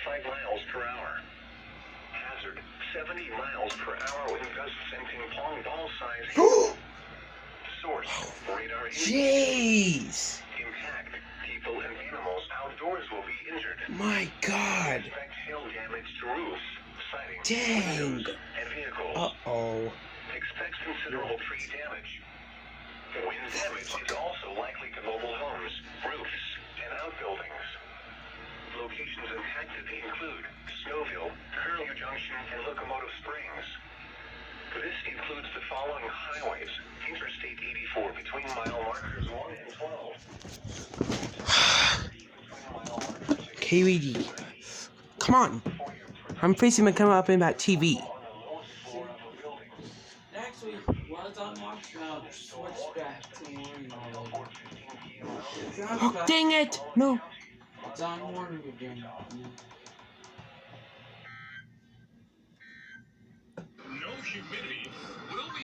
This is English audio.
65 miles per hour. Hazard, 70 miles per hour with gusts and ping pong ball size. Source, radar Jeez! impact. People and animals outdoors will be injured. My God! Expect hail damage to roofs, siding, Dang! windows, and vehicles. Uh-oh. Expect considerable tree damage. Wind damage is also likely to mobile homes, roofs, and outbuildings. Locations impacted include Snowville, Curlew Junction, and Locomotive Springs. This includes the following highways: Interstate 84 between mile markers 1 and 12. KVD. Come on. I'm facing my camera up in that TV. Next week, was on March now, switch back to morning already. Oh, dang it! No. It's on morning again. No humidity will be